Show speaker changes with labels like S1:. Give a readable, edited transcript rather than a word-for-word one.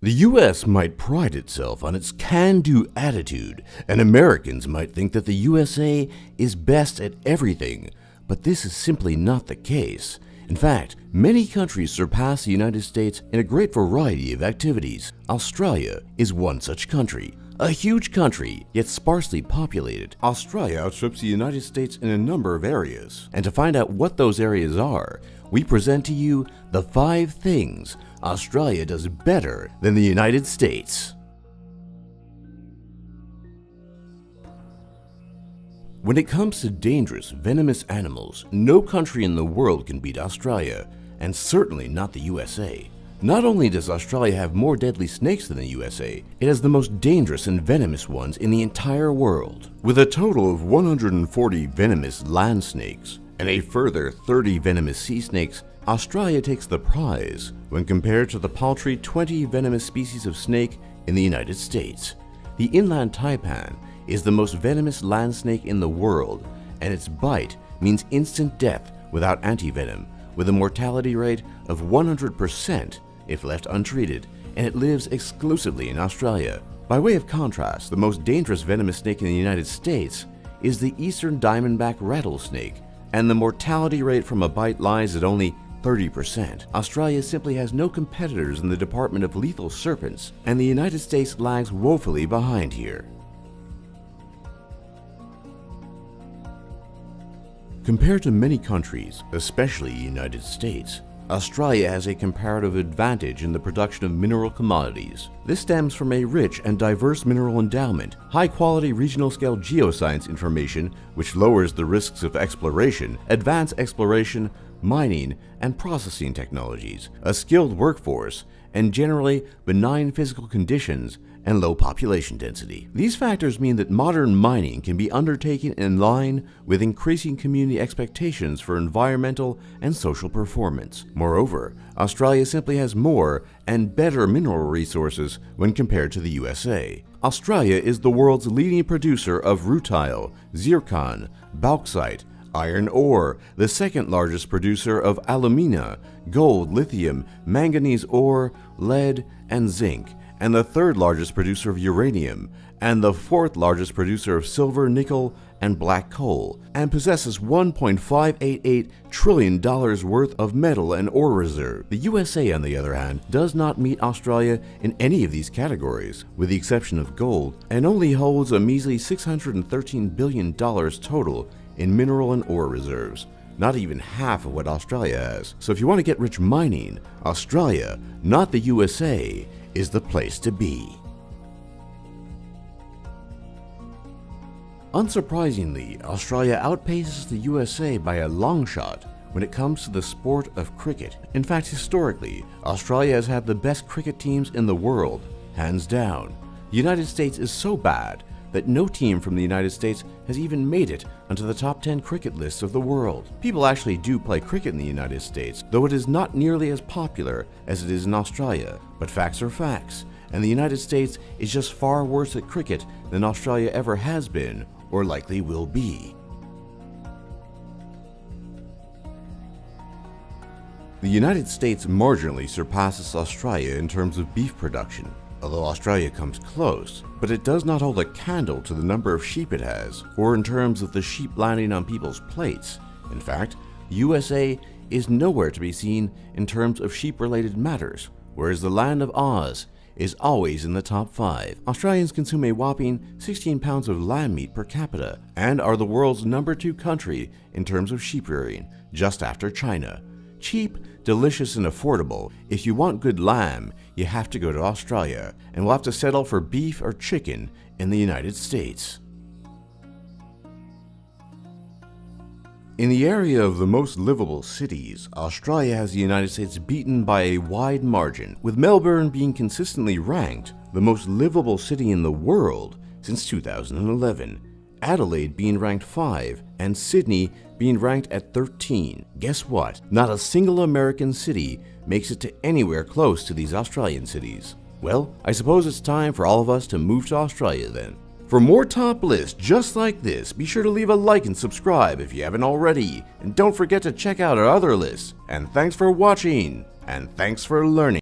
S1: The US might pride itself on its can-do attitude, and Americans might think that the USA is best at everything, but this is simply not the case. In fact, many countries surpass the United States in a great variety of activities. Australia is one such country. A huge country, yet sparsely populated, Australia outstrips the United States in a number of areas. And to find out what those areas are, we present to you the 5 things Australia does better than the United States. When it comes to dangerous, venomous animals, no country in the world can beat Australia, and certainly not the USA. Not only does Australia have more deadly snakes than the USA, it has the most dangerous and venomous ones in the entire world. With a total of 140 venomous land snakes and a further 30 venomous sea snakes, Australia takes the prize when compared to the paltry 20 venomous species of snake in the United States. The inland taipan is the most venomous land snake in the world, and its bite means instant death without antivenom, with a mortality rate of 100% if left untreated, and it lives exclusively in Australia. By way of contrast, the most dangerous venomous snake in the United States is the eastern diamondback rattlesnake, and the mortality rate from a bite lies at only 30%. Australia simply has no competitors in the department of lethal serpents, and the United States lags woefully behind here. Compared to many countries, especially the United States, Australia has a comparative advantage in the production of mineral commodities. This stems from a rich and diverse mineral endowment, high-quality regional-scale geoscience information which lowers the risks of exploration, advanced exploration, mining, and processing technologies, a skilled workforce, and generally benign physical conditions and low population density. These factors mean that modern mining can be undertaken in line with increasing community expectations for environmental and social performance. Moreover, Australia simply has more and better mineral resources when compared to the USA. Australia is the world's leading producer of rutile, zircon, bauxite, iron ore, the second largest producer of alumina, gold, lithium, manganese ore, lead, and zinc, and the third largest producer of uranium, and the fourth largest producer of silver, nickel, and black coal, and possesses $1.588 trillion worth of metal and ore reserve. The USA, on the other hand, does not meet Australia in any of these categories, with the exception of gold, and only holds a measly $613 billion total in mineral and ore reserves, not even half of what Australia has. So if you want to get rich mining, Australia, not the USA, is the place to be. Unsurprisingly, Australia outpaces the USA by a long shot when it comes to the sport of cricket. In fact, historically, Australia has had the best cricket teams in the world, hands down. The United States is so bad that no team from the United States has even made it onto the top 10 cricket lists of the world. People actually do play cricket in the United States, though it is not nearly as popular as it is in Australia. But facts are facts, and the United States is just far worse at cricket than Australia ever has been, or likely will be. The United States marginally surpasses Australia in terms of beef production, although Australia comes close, but it does not hold a candle to the number of sheep it has, or in terms of the sheep landing on people's plates. In fact, the USA is nowhere to be seen in terms of sheep-related matters, whereas the land of Oz is always in the top 5. Australians consume a whopping 16 pounds of lamb meat per capita, and are the world's number 2 country in terms of sheep rearing, just after China. Cheap, delicious, and affordable. If you want good lamb, you have to go to Australia, and will have to settle for beef or chicken in the United States. In the area of the most livable cities, Australia has the United States beaten by a wide margin, with Melbourne being consistently ranked the most livable city in the world since 2011. Adelaide being ranked 5, and Sydney being ranked at 13. Guess what? Not a single American city makes it to anywhere close to these Australian cities. Well, I suppose it's time for all of us to move to Australia then. For more top lists just like this, be sure to leave a like and subscribe if you haven't already. And don't forget to check out our other lists. And thanks for watching, and thanks for learning.